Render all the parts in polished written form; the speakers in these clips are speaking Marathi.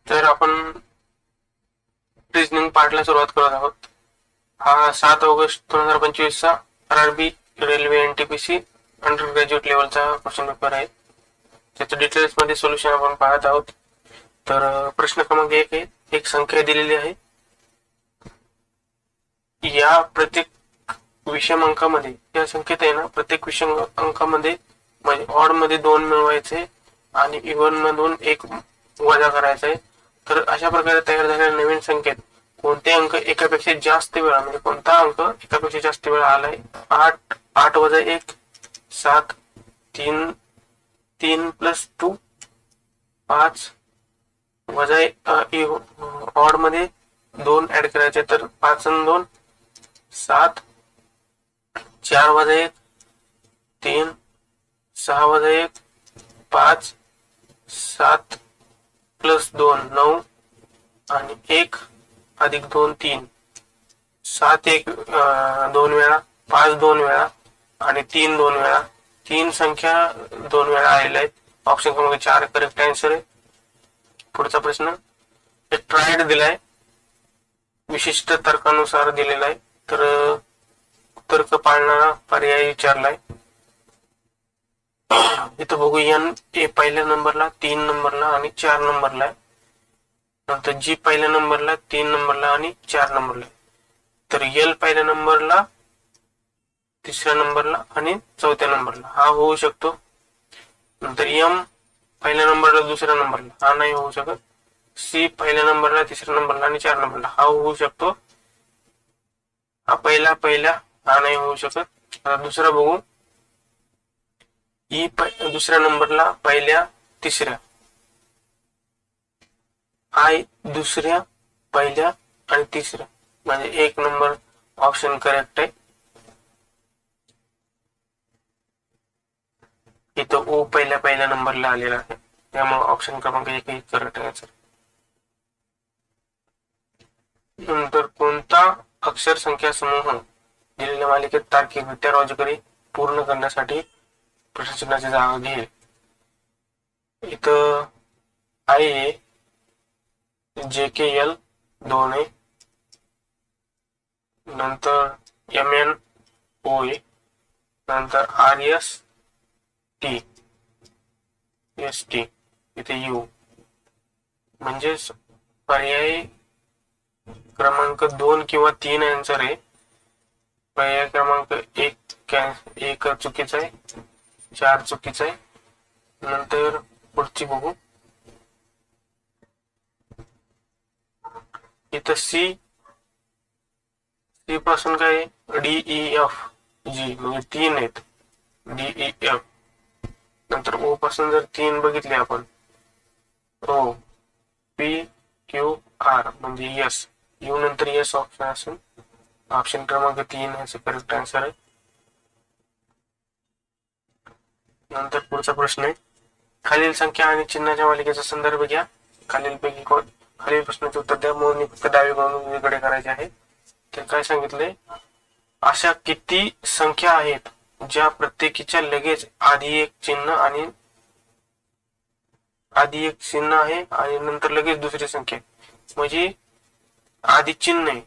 तर आपण रिजनिंग पार्टला सुरुवात करत आहोत. हा 7 ऑगस्ट 2025 चा RRB railway NTPC under graduate लेवलचा क्वेश्चन पेपर आहे. त्याचं डिटेल्स मध्ये सोल्युशन आपण पाहत आहोत. तर प्रश्न क्रमांक 1 आहे, एक संख्या दिलेली आहे. या प्रत्येक विषम अंकामध्ये या संख्येत आहे ना, प्रत्येक विषम अंकामध्ये म्हणजे ऑड मध्ये 2 मिळवायचे आणि इव्हन मधून 1 वजा करायचा आहे. तर अशा प्रकारे तयार झालेल्या नवीन संख्येत कोणते अंक एकापेक्षा जास्त वेळा म्हणजे कोणता अंक एकापेक्षा जास्त वेळा आलाय? 8 8 वजा 1 7 3 3 प्लस 2 5 वजा ऑड मध्ये 2 ऍड करायचे तर 5 आणि 2 7 4 वजा 1 3 6 वजा 1 5 7 प्लस 2 9 आणि 1 अधिक 2 3 7 1 2 वेळा 5 2 वेळा आणि 3 2 वेळा 3 संख्या 2 वेळा आलेल्या आहेत. ऑप्शन क्रमांक 4 करेक्ट आन्सर आहे. पुढचा प्रश्न, एक ट्रायड दिलाय, विशिष्ट तर्कानुसार दिलेला आहे. तर तर्क पाळणारा पर्याय विचारलाय. इथं बघू n हे पहिल्या नंबरला 3 नंबरला आणि 4 नंबरला आहे. नंतर g पहिल्या नंबरला 3 नंबरला आणि 4 नंबरला आहे. तर l पहिल्या नंबरला 3ऱ्या नंबरला आणि 4थ्या नंबरला हा होऊ शकतो. नंतर m पहिल्या नंबरला 2ऱ्या नंबरला हा नाही होऊ शकत. c पहिल्या नंबरला 3ऱ्या नंबरला आणि 4 नंबरला हा होऊ शकतो. हा पहिला हा नाही होऊ शकत. आता दुसरा बघू, ई दुसऱ्या नंबरला पहिल्या 3ऱ्या, आय दुसऱ्या पहिल्या आणि 3ऱ्या म्हणजे 1 नंबर ऑप्शन करेक्ट आहे. इथं ओ पहिल्या नंबरला आलेला आहे, त्यामुळे ऑप्शन क्रमांक 1 ही करेक्ट आहे. नंतर कोणता अक्षर संख्या समूह दिलेल्या मालिकेत तार्किकरित्या लॉजिकली पूर्ण करण्यासाठी प्रश्नचिन्हाची जागा घेईल? इथं आय आहे, JKL 2 आहे, नंतर MNO आहे, नंतर RST इथे U म्हणजे पर्याय क्रमांक 2 किंवा 3 आन्सर आहे. पर्याय क्रमांक 1 चुकीचा आहे, 4 चुकीचा आहे. नंतर पुढची बघू, इथं C पासून काय DEF G म्हणजे 3 आहेत, DEF. नंतर O पासून जर 3 बघितले आपण, O P Q R म्हणजे S, U नंतर S ऑप्शन असेल. ऑप्शन क्रमांक 3 ह्याचं करेक्ट आन्सर आहे. नंतर पुढचा प्रश्न आहे, खालील संख्या आणि चिन्हाच्या मालिकेचा संदर्भ घ्या. खालीलपैकी खालील प्रश्नाचे उत्तर द्या. मोजणी फक्त डावीकडून उजवीकडे करायची आहे. तर काय सांगितले, अशा किती संख्या आहेत ज्या प्रत्येकीच्या लगेच आधी एक चिन्ह आहे आणि नंतर लगेच दुसरी संख्या, म्हणजे आधी चिन्ह आहे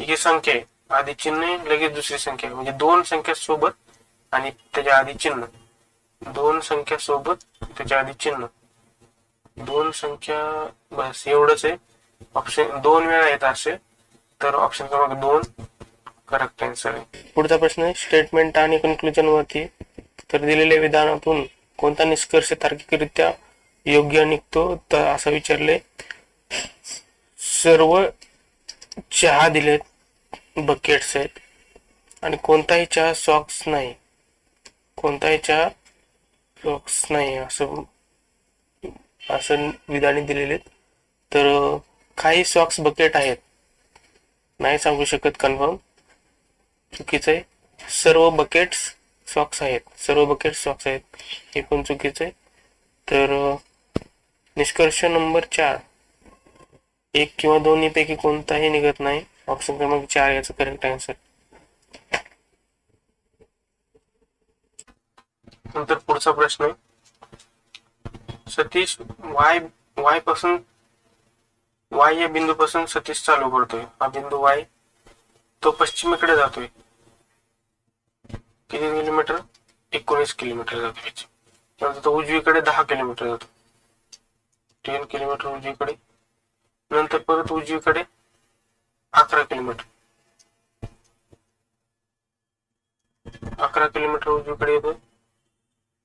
ही संख्या आहे, आधी चिन्ह आहे लगेच दुसरी संख्या म्हणजे 2 संख्या सोबत आणि त्याच्या आधी चिन्ह, 2 संख्या सोबत त्याच्या आधी चिन्ह, 2 संख्या, बस एवढंच आहे. ऑप्शन 2 वेळा येत असे तर ऑप्शन क्रमांक 2 करेक्ट आन्सर आहे. पुढचा प्रश्न आहे, स्टेटमेंट आणि कन्क्लुजन वरती. तर दिलेल्या विधानातून कोणता निष्कर्ष तार्किकरित्या योग्य निघतो तर असं विचारले. सर्व चहा दिलेत बकेट्स आहेत आणि कोणताही चहा सॉक्स नाही, कोणताही चहा सॉक्स नाही असं विधाने दिलेले. तर काही सॉक्स बकेट आहेत, नाही सांगू शकत कन्फर्म, चुकीचं आहे. सर्व बकेट्स सॉक्स आहेत, सर्व बकेट सॉक्स आहेत हे पण चुकीचं आहे. तर निष्कर्ष नंबर 4, 1 किंवा 2 पैकी कोणताही निघत नाही. ऑप्शन क्रमांक 4 याचं करेक्ट आन्सर. नंतर पुढचा प्रश्न आहे, सतीश वाय पासून वाय या बिंदूपासून सतीश चालू करतोय. हा बिंदू वाय, तो पश्चिमेकडे जातोय. किती किलोमीटर? 19 किलोमीटर जातोय. नंतर तो उजवीकडे 10 किलोमीटर जातो. 10 किलोमीटर उजवीकडे. नंतर परत उजवीकडे 11 किलोमीटर. 11 किलोमीटर उजवीकडे येतो.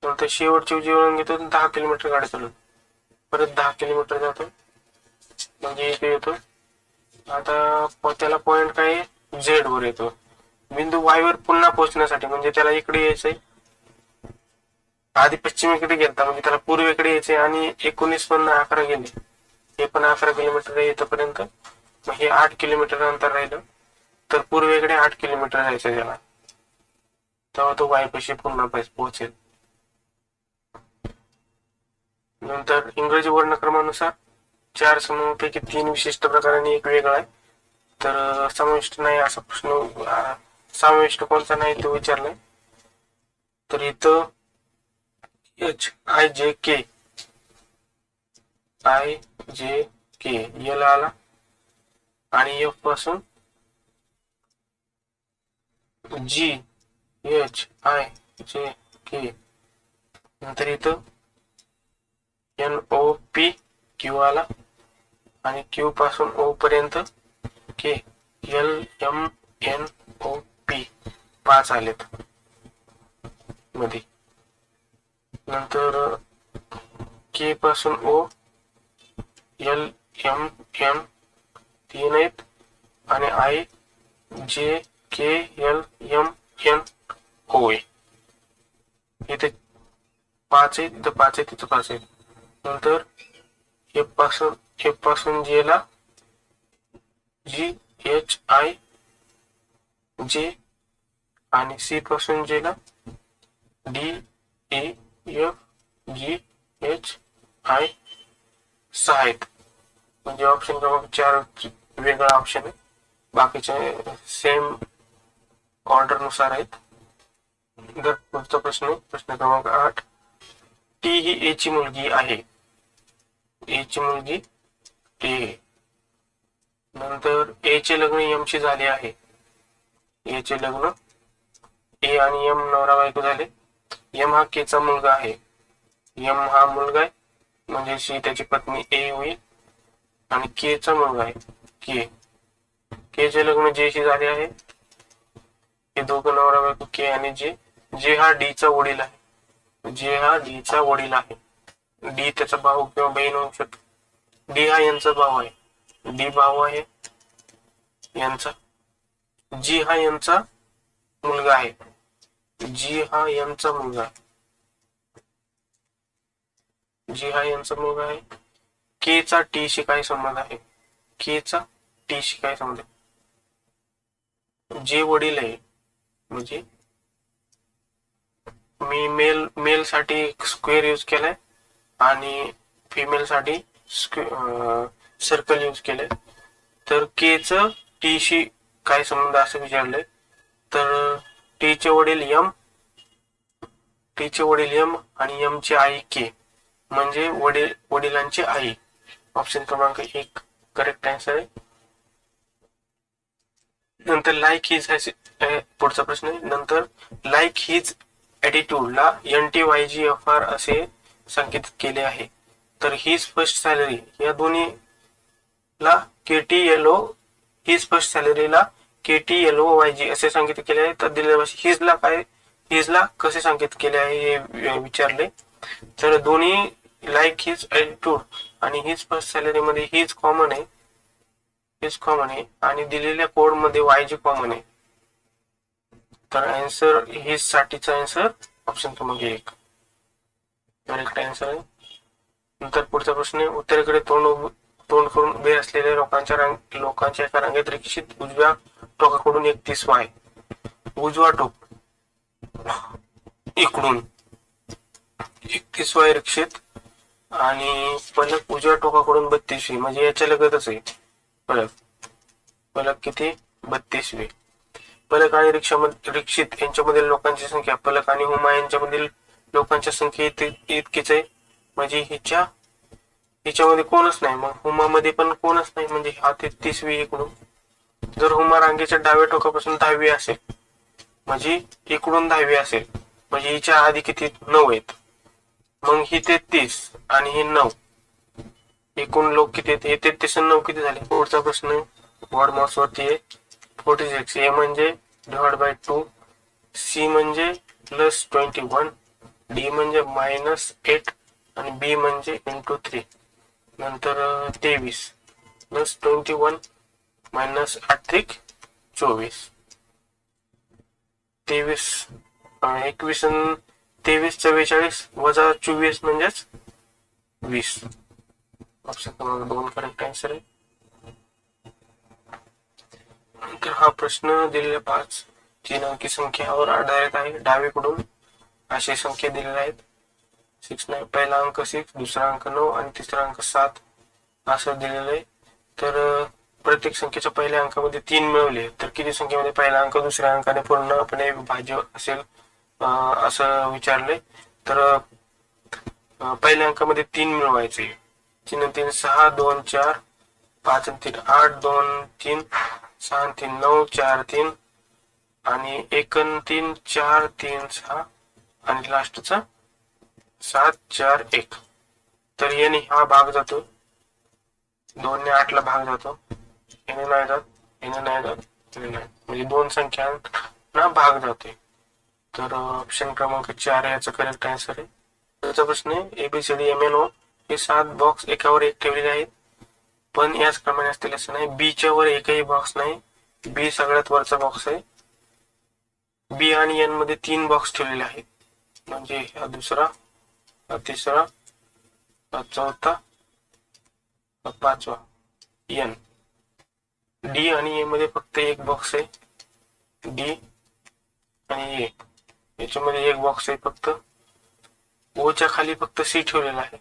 नंतर शेवटची उजवी वळण घेतो, 10 किलोमीटर गाडी चालवतो. परत 10 किलोमीटर जातो, म्हणजे इथे येतो. आता त्याला पॉइंट काय आहे? झेड वर येतो. बिंदू वाय वर पुन्हा पोहोचण्यासाठी, म्हणजे त्याला इकडे यायचंय. आधी पश्चिमेकडे गेलता, म्हणजे त्याला पूर्वेकडे यायचंय. आणि 19 मधून 11 गेले, हे पण 11 किलोमीटर येतपर्यंत. मग हे 8 किलोमीटर अंतर राहिलं. तर पूर्वेकडे 8 किलोमीटर जायचं त्याला, तेव्हा तो वायपाशी पुन्हा पोहोचेल. नंतर इंग्रजी वर्णक्रमानुसार 4 समूहापैकी 3 विशिष्ट प्रकाराने एक वेगळा आहे. तर समाविष्ट नाही असा प्रश्न, समाविष्ट कोणता नाही तो विचारलाय. तर इथं HIJK यल आला, आणि F पासून GHIJK. नंतर इथं NOP Q आला, आणि Q पासून O पर्यंत KLMNOP 5 आलेत मध्ये. नंतर K पासून O LMN 3 आहेत, आणि IJKLMNO इथे 5 आहेत, इथं 5 आहेत, इथं 5 आहेत. नंतर F पासून J ला GHIJ, आणि C पासून J ला DEFGHI 6 आहेत. म्हणजे ऑप्शन क्रमांक 4 वेगळा ऑप्शन आहे, बाकीचे सेम ऑर्डर नुसार आहेत. तर पुढचा प्रश्न क्रमांक 8. टी ही ए ची मुलगी आहे. ए ची मुलगी टी. नंतर ए चे लग्न एम शी झाले आहे. ए चे लग्न ए आणि एम नवरा बायको झाले. एम हा के चा मुलगा आहे. एम हा मुलगा आहे, म्हणजे शी त्याची पत्नी ए होईल. आणि के चा मुलगा आहे के चे लग्न जे शी झाले आहे. हे दोघं नवरा बायको के आणि जे हा डी चा वडील आहे. जे हा डी चा वडील आहे. डी त्याचा भाऊ किंवा बहीण होऊ शकतो. डी हा यांचा भाऊ आहे. डी भाऊ आहे यांचा. जी हा यांचा मुलगा आहे. जी हा यांचा मुलगा आहे. जी हा यांचा मुलगा आहे. के चा टी शी काय संबंध आहे? के चा टी शी काय संबंध आहे? जे वडील आहे, म्हणजे मी मेल साठी स्क्वेअर यूज केलाय आणि फिमेल साठी सर्कल यूज केलंय. तर के च टी शी काय संबंध असं विचारलंय. तर टी चे वडील एम आणि एम ची आई के, म्हणजे वडिलांची आई. ऑप्शन क्रमांक 1 करेक्ट आन्सर आहे. नंतर लाईक हिज, पुढचा प्रश्न आहे. नंतर लाईक हिज ॲटिट्यूड ला NTYGFR असे संकेत केले आहे. तर हिज फर्स्ट सॅलरी या दोन्ही ला KTLO, हिज फर्स्ट सॅलरीला KTLOYG असे संकेत केले आहे. तर दिलेल्या हिजला कसे संकेत केले आहे हे विचारले. तर दोन्ही लाईक हिज ॲटिट्यूड आणि हिज फर्स्ट सॅलरी मध्ये हिज कॉमन आहे, आणि दिलेल्या कोड मध्ये YG कॉमन आहे. तर आन्सर हिज साठीचा आन्सर ऑप्शन क्रमांक 1 करेक्ट आन्सर आहे. नंतर पुढचा प्रश्न आहे. उत्तरेकडे तोंड करून उभे असलेल्या लोकांच्या एका रांगेत रिक्षित उजव्या टोकाकडून 31 आहे. उजवा टोक इकडून 31 आहे रिक्षित, आणि पलक उजव्या टोकाकडून 32, म्हणजे याच्या लगतच आहे. पलक किती? 32. पलक आणि रिक्षित यांच्यामधील लोकांची संख्या पलक आणि हुमा यांच्यामधील लोकांच्या संख्या इतकीच आहे, म्हणजे हिच्या हिच्यामध्ये कोणच नाही, मग हुमामध्ये पण कोणच नाही, म्हणजे हा 33वी इकडून. जर हुमा रांगेच्या डाव्या टोकापासून 10वी असेल म्हणजे इकडून 10वी असेल, म्हणजे हिच्या आधी किती 9 आहेत, मग ही 33 आणि ही 9, एकूण लोक किती आहेत, हे 33 आणि 9 किती झाले. पुढचा प्रश्न वॉर्ड मार्क्स वरती आहे. 46 ए म्हणजे डिवाइड बाय 2, सी म्हणजे +21, डी म्हणजे -8 आणि बी म्हणजे × 3. नंतर 23 +21 -8 = 24. 23 21 आणि 23 44 वजा 24 म्हणजेच 20. ऑप्शन क्रमांक 2 करेक्ट आन्सर आहे. नंतर हा प्रश्न दिलेल्या 5 तीन अंकी संख्यावर आधारित आहे. डावीकडून अशी संख्या दिलेल्या आहेत. 6 नाही, पहिला अंक 6, दुसरा अंक 9 आणि तिसरा अंक 7 असं दिलेलं आहे. तर प्रत्येक संख्येच्या पहिल्या अंकामध्ये 3 मिळवले तर किती संख्येमध्ये पहिला अंक दुसऱ्या अंकाने पूर्णपणे विभाज्य असेल असं विचारले. तर पहिल्या अंकामध्ये 3 मिळवायचे. 3 आणि 3 6, 2 4, 5 आणि 3 8, 2 3, 6 आणि 3 9, 4 3 आणि 1 आणि 3 4 3 6 आणि लास्टचा 7 4 1. तर याने हा भाग जातो, 2 ने 8 ला भाग जातो, याने नाही जात, याने नाही जात, याने नाही, म्हणजे 2 संख्यांना भाग जाते. तर ऑप्शन क्रमांक 4 याचा करेक्ट आन्सर आहे. पुढचा प्रश्न आहे ABCDEFGH हे 7 बॉक्स एकावर एक ठेवलेले आहेत, पण याच क्रमाने असतील असं नाही. बी च्या वर एकही बॉक्स नाही, बी सगळ्यात वरचा बॉक्स आहे. बी आणि एन मध्ये 3 बॉक्स ठेवलेले आहेत, म्हणजे हा दुसरा, हा तिसरा, हा चौथा, हा पाचवा. एन डी आणि ए मध्ये फक्त एक बॉक्स आहे, डी आणि ए याच्यामध्ये एक बॉक्स आहे फक्त. ओ च्या खाली फक्त सी ठेवलेला आहे,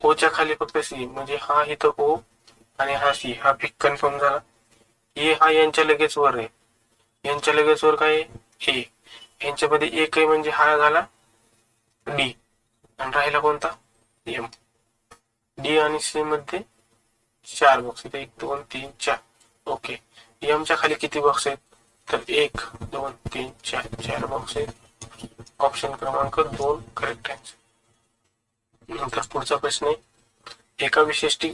ओ च्या खाली फक्त सी, म्हणजे हा इथं ओ आणि हा सी, हा पिक कन्फर्म झाला. ए हा यांच्या लगेच वर आहे, यांच्या लगेच वर काय आहे ए, यांच्यामध्ये एक आहे म्हणजे हा झाला डी आणि राहिला कोणता एम. डी आणि सी मध्ये 4 बॉक्स आहेत, 1 2 3 4. ओके, एम च्या खाली किती बॉक्स आहेत, तर 1 2 3 4 4 बॉक्स आहेत. ऑप्शन क्रमांक 2 करेक्ट आहे. नंतर पुढचा प्रश्न आहे, एका विशिष्ट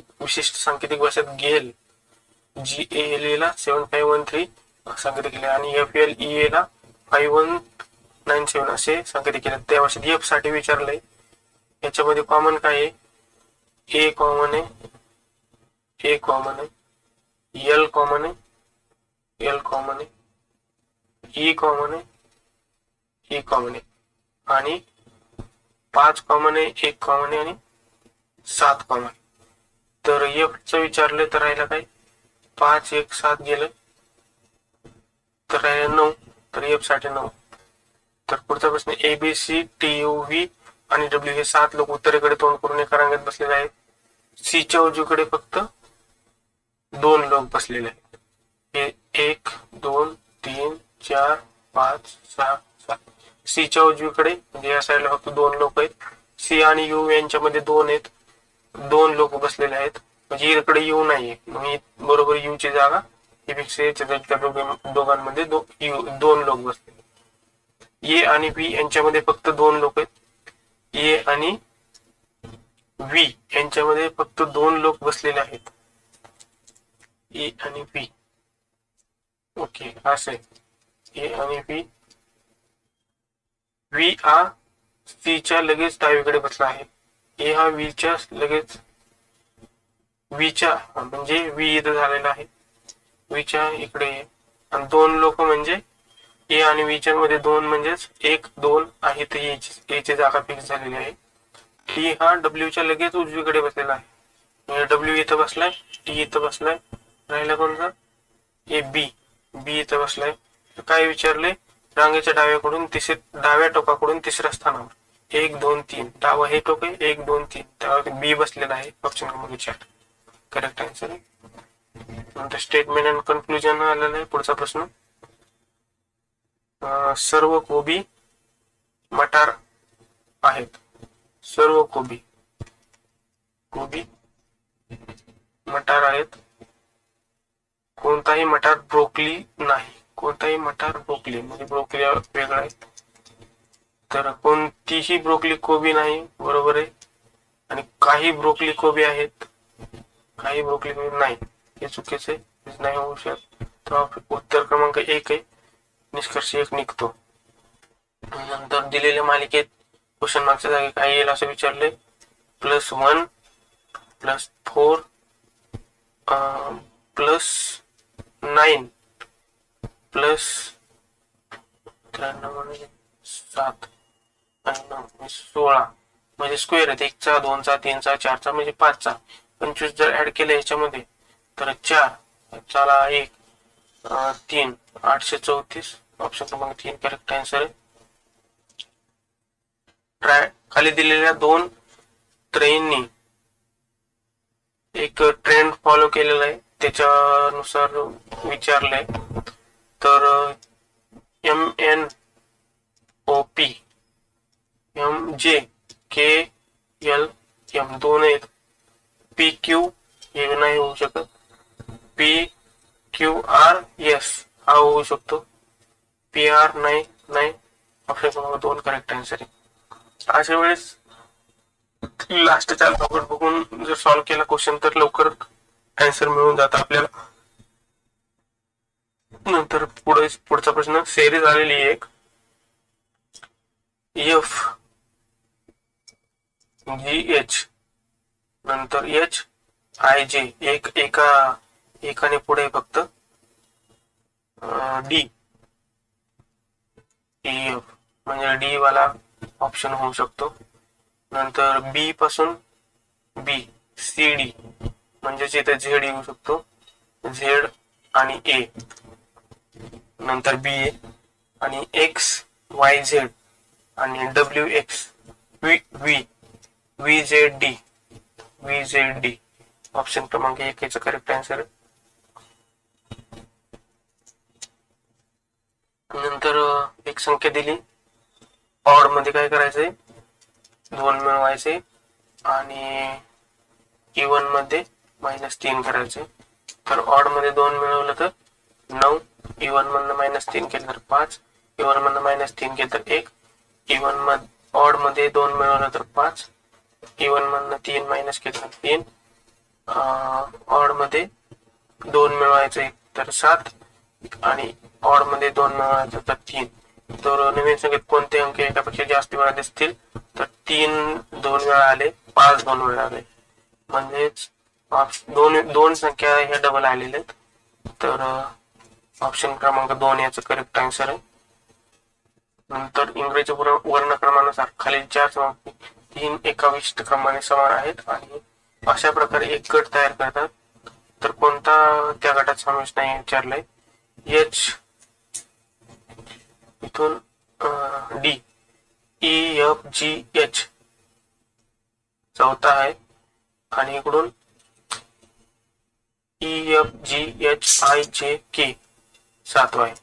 सांकेतिक भाषेत गेल GALA ला 7513 सांकेतिक केले आणि FLEA ला 5197 असे सांकेतिक केले. त्या भाषेत एफ साठी विचारलंय. याच्यामध्ये कॉमन काय आहे, ए कॉमन आहे, ए कॉमन आहे, एल कॉमन आहे, एल कॉमन आहे, ई कॉमन आहे, ई कॉमन आहे आणि 5 कॉमन आहे, 1 कॉमन आहे आणि 7 कॉमन. तर एफ च विचारलं तर राहिला काय 5 1 7 गेलं तर राहिलं 9, तर एफ साठी 9. तर पुढचा प्रश्न ABCTUV आणि W हे 7 लोक उत्तरेकडे तोंड करून एका रांगेत बसलेले आहेत. सी च्या उजवीकडे फक्त 2 लोक बसलेले आहेत. हे 1 2 3 4 5 6 7. सी च्या उजवीकडे म्हणजे या साईडला फक्त 2 लोक आहेत. सी आणि यू यांच्यामध्ये 2 आहेत, 2 लोक बसलेले आहेत, म्हणजे इकडे यू नाहीये, मग बरोबर यू ची जागा ही फिक्स आहे. त्या दोघांमध्ये 2 लोक बसले. ए आणि बी यांच्यामध्ये फक्त 2 लोक आहेत. ए आणि व्ही यांच्यामध्ये फक्त 2 लोक बसलेले आहेत, ए आणि बी. ओके, असे ए आणि बी. व्ही हा सी च्या लगेच डावीकडे बसला आहे, ए हा व्ही च्या लगेच, व्ही च्या म्हणजे व्ही इथं झालेला आहे, व्ही च्या इकडे आहे. आणि 2 लोक म्हणजे ए आणि व्ही च्या मध्ये 2 म्हणजेच 1 2 आहे, तर ए ची जागा फिक्स झालेली आहे. टी हा डब्ल्यू च्या लगेच उजवीकडे बसलेला आहे, डब्ल्यू इथं बसलाय, टी इथं बसलाय, राहिला कोणता ए बी, बी इथं बसलाय. काय विचारले, रांगेच्या डाव्या टोकाकडून तिसऱ्या स्थानावर 1 2 3, डावा हे टोक आहे 1 2 3, त्यावर बी बसलेला आहे. ऑप्शन क्रमांक 4 करेक्ट आन्सर आहे. नंतर स्टेटमेंट अँड कन्क्लुजन आलेलं आहे. पुढचा प्रश्न, सर्व कोबी मटार आहेत, सर्व कोबी मटार आहेत, कोणताही मटार ब्रोकली नाही. कोणताही मटार ब्रोकली म्हणजे ब्रोकली वेगळा आहे. तर कोणतीही ब्रोकली कोबी नाही, बरोबर आहे. आणि काही ब्रोकली कोबी आहेत, काही ब्रोकली कोबी नाही, हे चुकीचे नाही होऊ शकत. तर उत्तर क्रमांक 1 आहे, निष्कर्ष 1 निघतो. नंतर दिलेल्या मालिकेत क्वेश्चन मार्कच्या जागी काय येईल असं विचारले. +1 +4 +9 +7 आणि 16 म्हणजे स्क्वेअर आहेत. 1 चा 2 चा 3 चा 4 चा म्हणजे 5 चा. 25 जर ऍड केले याच्यामध्ये तर 4 चला 1 3 834. ऑप्शन क्रमांक 3 करेक्ट आन्सर आहे. खाली दिलेल्या 2 ट्रेननी एक ट्रेंड फॉलो केलेला आहे, त्याच्यानुसार विचारलंय. तर MNOP MJKLM 2 आहेत. PQ हे नाही होऊ शकत. PQRS हा होऊ शकतो. PR नाही. ऑप्शन क्रमांक 2 करेक्ट आन्सर आहे. अशा वेळेस लास्टच्या अल्फाबेट बघून जर सॉल्व्ह केला क्वेश्चन तर लवकर आन्सर मिळून जातं आपल्याला. नंतर पुढचा प्रश्न सेरीज आलेली एक FGH नंतर HIJ एकाने पुढे फक्त D EF म्हणजे डी वाला ऑप्शन होऊ शकतो. नंतर B पासून B CD म्हणजेच इथे Z येऊ शकतो, Z आणि A. नंतर BA आणि XYZ आणि WX VZD ऑप्शन क्रमांक 1 याचा करेक्ट आन्सर आहे. नंतर एक संख्या दिली, ऑड मध्ये काय करायचंय, 2 मिळवायचे आणि इवन मध्ये -3 करायचे. तर ऑड मध्ये 2 मिळवलं तर 9, इवन मधनं -3 केलं तर 5, इवन मधनं -3 केलं तर 1, इवन मध्ये ऑड मध्ये 2 मिळवलं तर 5, इवन मधनं 3 मायनस केलं तर 3, ऑड मध्ये 2 मिळवायचे तर 7 आणि ऑड मध्ये 2 मिळवायचे तर 3. तर नवीन संख्येत कोणते अंक एकापेक्षा जास्त वेळा दिसतील, तर 3 2 वेळा आले, 5 2 वेळा आले, म्हणजेच दोन संख्या ह्या डबल आलेल्या आहेत. तर ऑप्शन क्रमांक 2 याचं करेक्ट आन्सर आहे. नंतर इंग्रजी वर्णक्रमानुसार खालील 4 समाप्ती 3 एका विशिष्ट क्रमाने समान आहेत आणि अशा प्रकारे एक गट तयार करतात. तर कोणता त्या गटात समावेश नाही विचारलंय. H इथून D EFGH चौथा आहे आणि इकडून EFGHIJK सातवा आहे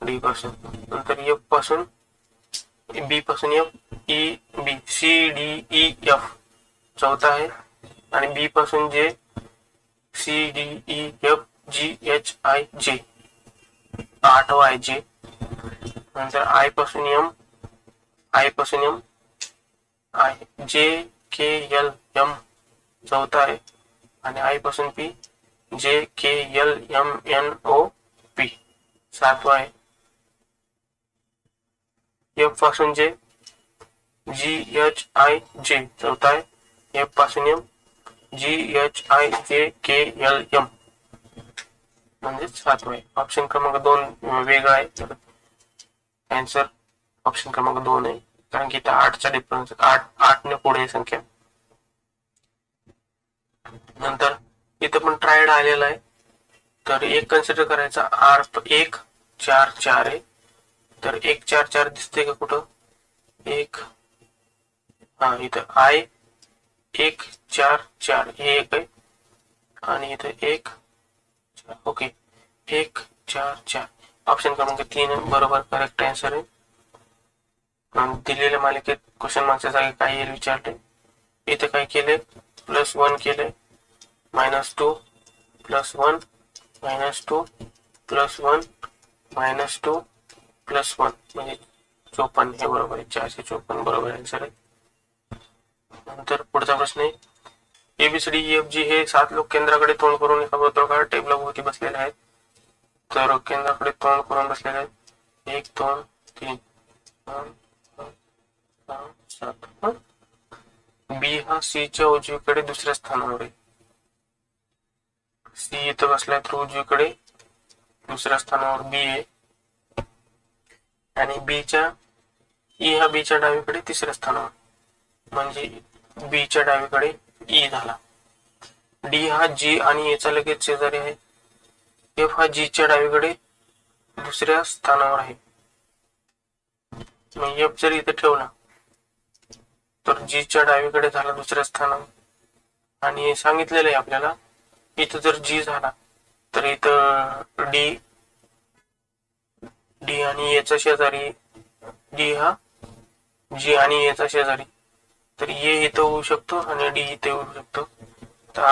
D पासून. नंतर F पासून B पासून F EBCDEF चौथा आहे आणि B पासून J CDEFGHIJ आठवा आहे J. नंतर I पासून M JKLM चौथा आहे आणि I पासून P JKLMNOP सातवा आहे. F पासून J GHIJ चौथा आहे. F पासून M GHIJKLM म्हणजे सातवा आहे. ऑप्शन क्रमांक 2 वेगळा आहे, तर आन्सर ऑप्शन क्रमांक 2 आहे, कारण की इथं 8चा डिफरन्स 8 ने पुढे संख्या. नंतर इथं पण ट्रायड आलेला आहे, तर एक कन्सिडर करायचा. R 1 4 4 आहे, तर 1 4 4 दिसते का कुठं? इथं I 1 4 4 हे एक आहे आणि इथं 1 ओके 1 4 4 ऑप्शन क्रमांक 3 बरोबर करेक्ट आन्सर आहे. दिलेल्या मालिकेत क्वेश्चन मार्कच्या जागी काय येईल विचारले. इथे काय केले, +1 केले -2 + 1 -2 + 1 -2 + 1 म्हणजे 54 हे बरोबर आहे. 454 बरोबर आन्सर आहे. नंतर पुढचा प्रश्न आहे ABCDEFG हे 7 लोक केंद्राकडे तोंड करून एका वर्तुळाकार टेबलाभोवती बसलेले आहेत. तर केंद्राकडे तोंड करून बसलेले आहेत. 1 2 3 4 5 6 7. बी हा सी च्या उजवीकडे दुसऱ्या स्थानावर आहे. सी इथं बसलाय तर उजवीकडे दुसऱ्या स्थानावर बी आहे आणि ई हा बी च्या डावीकडे तिसऱ्या स्थानावर म्हणजे बी च्या डावीकडे ई झाला. डी हा जी आणि ए चा लगेच शेजारी आहे. एफ हा जी च्या डावीकडे दुसऱ्या स्थानावर आहे. मग एफ जर इथे ठेवला तर जी च्या डावीकडे झाला दुसऱ्या स्थानावर आणि सांगितलेलं आहे आपल्याला इथं जर जी झाला तर इथं डी आणि ए चा शेजारी डी हा जी आणि ए चा शेजारी तर ए इथं होऊ शकतो आणि डी इथे होऊ शकतो. तर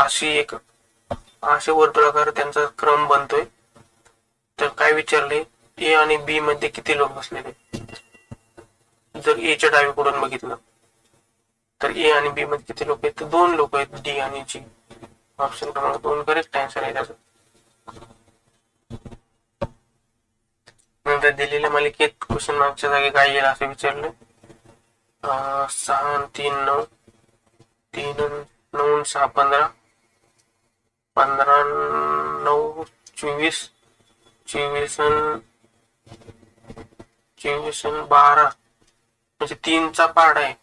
असे वर्तुळाकार त्यांचा क्रम बनतोय. तर काय विचारले ए आणि बी मध्ये किती लोक बसलेले. जर ए च्या डावीकडून बघितलं तर ए आणि बी मध्ये किती लोक आहेत तर 2 लोक आहेत डी आणि जी. ऑप्शन क्रमांक 2 करेक्ट आन्सर आहे त्याचा. नंतर दिलेल्या मालिकेत क्वेश्चन मार्कच्या जागी काय येईल असं विचारलं. 6 आणि 3 9 3 9 6 15 15 9 24 24 आणि 12 म्हणजे 3 चा पार्ट आहे.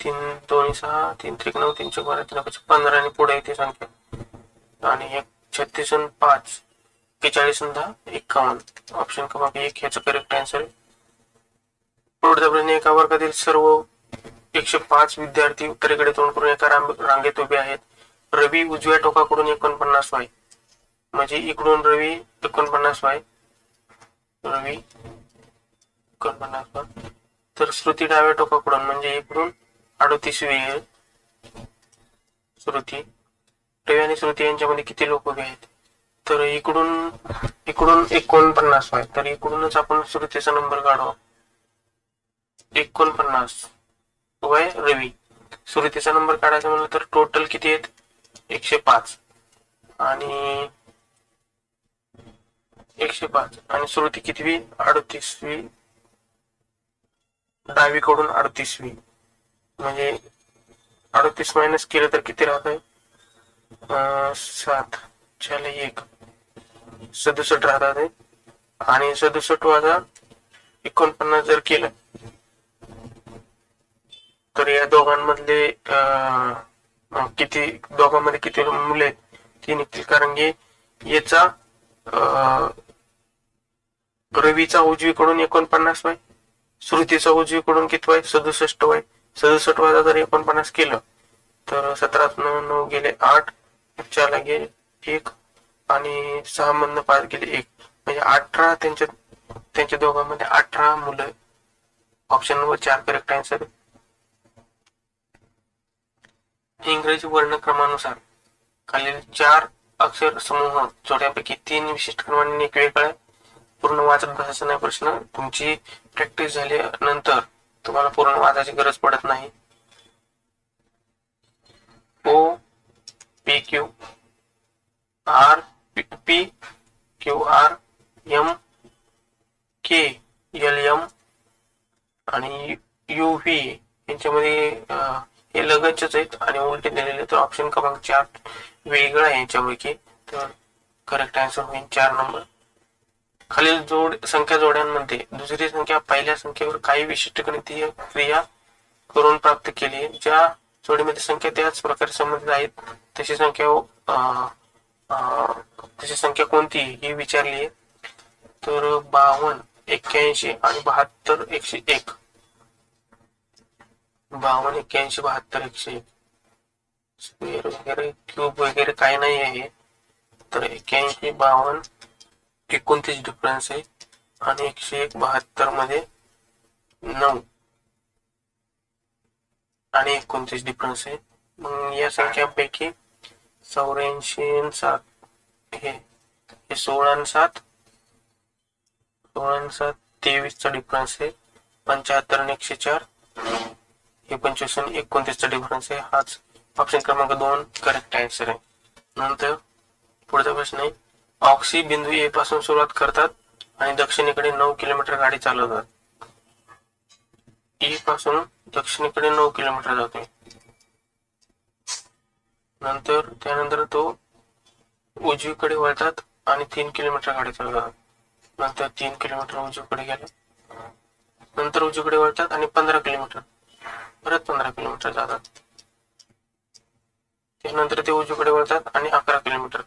3 2 6 3 3 9 3 12 3 15 आणि पुढे येते संख्या आणि 1 36 आणि 5 41 आणि 10 51. ऑप्शन क्रमांक 1 ह्याचं करेक्ट आन्सर आहे. पुढचा प्रश्न एका वर्गातील सर्व 105 विद्यार्थी उत्तरेकडे तोंड करून एका रांगेत उभे आहेत. रवी उजव्या टोकाकडून 49 वाय म्हणजे इकडून रवी 49 वाय रवी 49 वाय तर श्रुती डाव्या टोकाकडून म्हणजे इकडून 38 आहे. श्रुती रवी आणि श्रुती यांच्यामध्ये किती लोक उभे आहेत तर इकडून 49 वाय तर इकडूनच आपण श्रुतीचा नंबर काढू. 49 वाय रवी. श्रुतीचा नंबर काढायचा म्हणलं तर टोटल किती आहेत 105 आणि 105 आणि श्रुती कितवी 38वी डावीकडून 38वी म्हणजे 38 मायनस केलं तर किती राहत आहे 7 4 1 67 राहतात आहे आणि 67 वजा 49 जर केलं तर या दोघांमध्ये किती मुले आहेत ती निघतील. कारण की याचा रवीचा उजवीकडून 49 वाय श्रुतीचा उजवीकडून किती वाय 67 वाय 67 वाजा जर 49 केलं तर 17 9 गेले 8 4 गेले 1 आणि 6 मधनं 5 गेले 1 म्हणजे 18 त्यांच्या दोघांमध्ये 18 मुलं. Option number 4 correct answer. इंग्रजी वर्णक्रमानुसार खालील 4 अक्षर समूह जोड्यापैकी 3 विशिष्ट क्रमाने एक वेगळा पूर्ण वाचत बसायचा नाही. प्रश्न तुमची प्रॅक्टिस झाल्यानंतर तुम्हाला पूर्ण वाचायची गरज पडत नाही. O P Q R P Q R M K L M आणि यू व्ही यांच्यामध्ये हे लगतच आहेत आणि उलटे दिलेले. तर ऑप्शन क्रमांक 4 वेगळा आहे यांच्यापैकी तर करेक्ट आन्सर होईल 4 नंबर. खालील संख्या जोड्यांमध्ये दुसरी संख्या पहिल्या संख्येवर काही विशिष्ट गणितीय क्रिया करून प्राप्त केली. ज्या जोडीमध्ये संख्या त्याच प्रकारे संबंधित आहेत तशी संख्या कोणती ही विचारली आहे. तर 52 81 आणि 72 101 52 81 72 101 स्क्वेअर वगैरे क्यूब वगैरे काही नाही आहे. तर 81 52 29 डिफरन्स आहे आणि 101 72 मध्ये 9 आणि 29 डिफरन्स आहे. मग या संख्यांपैकी 84 आणि 7 हे 16 आणि 7 23 चा डिफरन्स आहे. 75 आणि 104 हे 25 आणि 29 चा डिफरन्स आहे. हाच ऑप्शन क्रमांक 2 करेक्ट आन्सर आहे. नंतर पुढचा प्रश्न आहे, ऑक्सी बिंदू ए पासून सुरुवात करतात आणि दक्षिणेकडे 9 किलोमीटर गाडी चालवतात. ई पासून दक्षिणेकडे 9 किलोमीटर जातोय. नंतर त्यानंतर तो उजवीकडे वळतात आणि 3 किलोमीटर गाडी चालवतात. नंतर 3 किलोमीटर उजवीकडे गेले. नंतर उजवीकडे वळतात आणि 15 किलोमीटर परत 15 किलोमीटर जातात. त्यानंतर ते उजवीकडे वळतात आणि 11 किलोमीटर.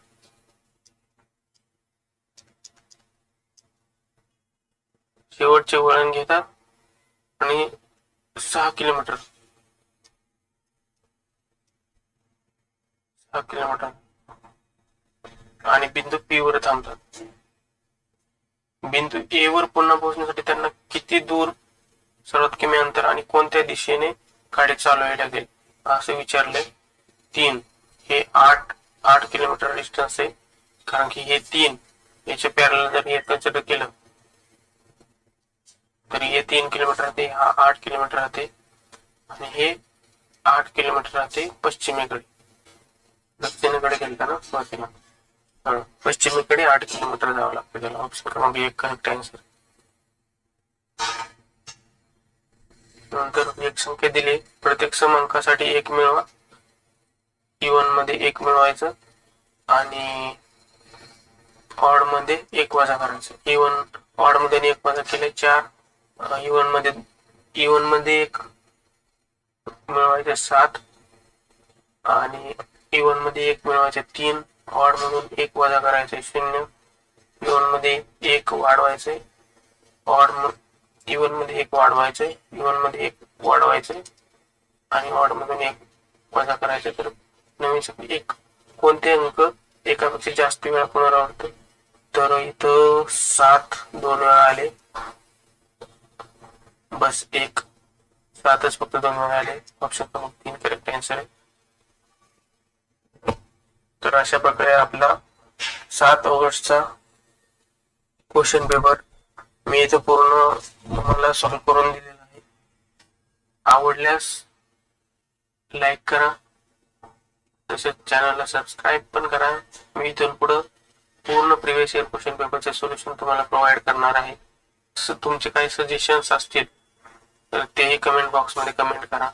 शेवटचे वळण घेतात आणि 6 किलोमीटर आणि बिंदू पी वर थांबतात. बिंदू ए वर पुन्हा पोहोचण्यासाठी त्यांना किती दूर सर्वात कमी अंतर आणि कोणत्या दिशेने गाडी चालवावी लागेल असे विचारले. 3 हे 8 किलोमीटर डिस्टन्स आहे, कारण की हे 3 याच्या पॅरलल जर हे कन्सिडर केलं तर हे 3 किलोमीटर राहते, हा 8 किलोमीटर राहते आणि हे 8 किलोमीटर राहते पश्चिमेकडे. दक्षिणेकडे गेलता ना सुरुवातीला, पश्चिमेकडे 8 किलोमीटर जावं लागतं त्याला. ऑप्शन क्रमांक 1 करेक्ट आन्सर. नंतर एक संख्या दिली, प्रत्येक क्रमांकासाठी 1 मिळवा. इव्हन मध्ये 1 मिळवायचं आणि ऑड मध्ये 1 वजा करायचं. इव्हन ऑड मध्ये 1 वजा केले 4. इव्हन मध्ये 1 मिळवायचे 7 आणि इव्हन मध्ये 1 मिळवायचे 3. ऑड मधून 1 वजा करायचे 0. इव्हन मध्ये 1 वाढवायचे. इव्हन मध्ये 1 वाढवायचे. इव्हन मध्ये 1 वाढवायचे आणि ऑड मधून 1 वजा करायचे. तर नवीन संख्या 1 कोणते अंक एकापेक्षा जास्त वेळा पुनरावृत्त. तर इथं 7 2 वेळा आले, बस 1 7च फक्त 2 वेळा आले. ऑप्शन क्रमांक 3 करेक्ट आन्सर आहे. तर अशा प्रकारे आपला 7 ऑगस्टचा क्वेश्चन पेपर मी इथं पूर्ण तुम्हाला सॉल्व्ह करून दिलेला आहे. आवडल्यास लाईक करा, तसेच चॅनलला सबस्क्राईब पण करा. मी इथून पुढे पूर्ण प्रिव्हियस इयर क्वेश्चन पेपरचे सोल्युशन तुम्हाला प्रोव्हाइड करणार आहे. तुमचे काही सजेशन्स असतील तर तेही कमेंट बॉक्समध्ये कमेंट करा.